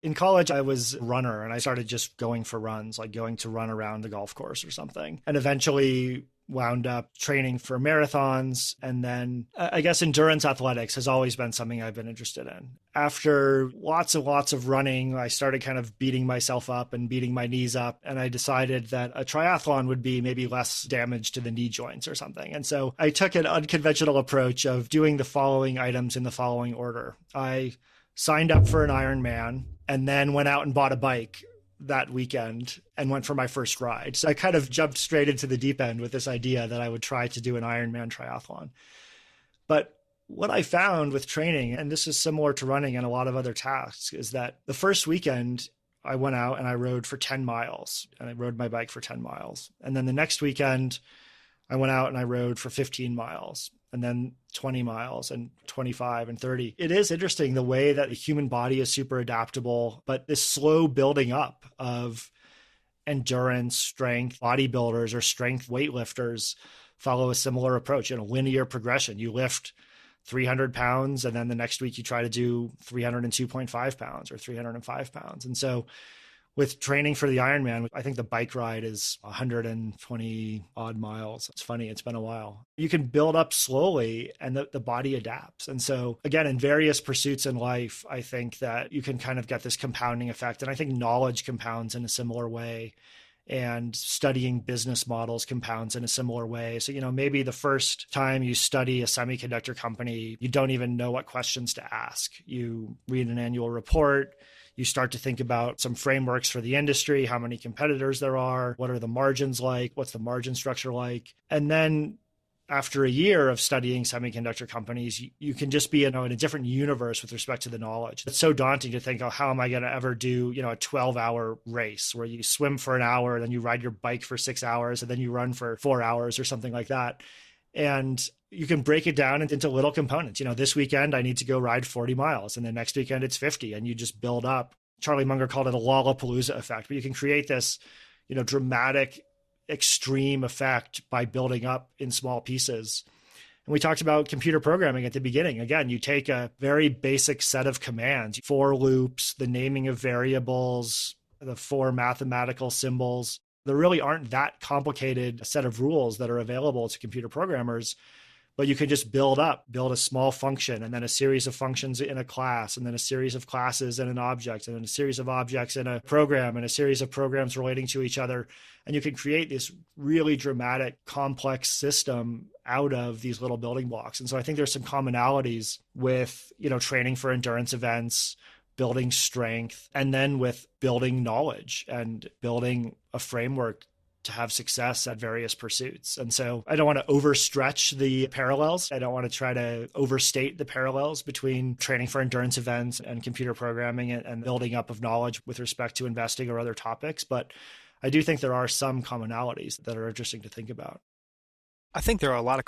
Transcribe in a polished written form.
In college, I was a runner and I started just going for runs, like going to run around the golf course or something. And eventually wound up training for marathons. And then I guess endurance athletics has always been something I've been interested in. After lots and lots of running, I started kind of beating myself up and beating my knees up. And I decided that a triathlon would be maybe less damage to the knee joints or something. And so I took an unconventional approach of doing the following items in the following order. I signed up for an Ironman and then went out and bought a bike that weekend and went for my first ride. So I kind of jumped straight into the deep end with this idea that I would try to do an Ironman triathlon. But what I found with training, and this is similar to running and a lot of other tasks, is that the first weekend I went out and I rode for 10 miles and I rode my bike for 10 miles. And then the next weekend I went out and I rode for 15 miles and then 20 miles and 25 and 30. It is interesting the way that the human body is super adaptable, but this slow building up of endurance, strength, bodybuilders or strength weightlifters follow a similar approach in a linear progression. You lift 300 pounds and then the next week you try to do 302.5 pounds or 305 pounds. And so with training for the Ironman, I think the bike ride is 120 odd miles. It's funny, it's been a while. You can build up slowly and the body adapts. And so again, in various pursuits in life, I think that you can kind of get this compounding effect. And I think knowledge compounds in a similar way. And studying business models compounds in a similar way. So, maybe the first time you study a semiconductor company, you don't even know what questions to ask. You read an annual report. You start to think about some frameworks for the industry, how many competitors there are, what are the margins like, what's the margin structure like. And then after a year of studying semiconductor companies, you can just be in a different universe with respect to the knowledge. It's so daunting to think, oh, how am I going to ever do, a 12-hour race where you swim for an hour, then you ride your bike for 6 hours, and then you run for 4 hours or something like that. And you can break it down into little components. This weekend, I need to go ride 40 miles. And then next weekend, it's 50. And you just build up. Charlie Munger called it a Lollapalooza effect, but you can create this, dramatic, extreme effect by building up in small pieces. And we talked about computer programming at the beginning. Again, you take a very basic set of commands, for loops, the naming of variables, the 4 mathematical symbols. There really aren't that complicated a set of rules that are available to computer programmers, but you can just build a small function and then a series of functions in a class and then a series of classes in an object and then a series of objects in a program and a series of programs relating to each other. And you can create this really dramatic, complex system out of these little building blocks. And so I think there's some commonalities with, training for endurance events, building strength, and then with building knowledge and building a framework to have success at various pursuits. And so I don't want to overstretch the parallels. I don't want to try to overstate the parallels between training for endurance events and computer programming and building up of knowledge with respect to investing or other topics. But I do think there are some commonalities that are interesting to think about. I think there are a lot of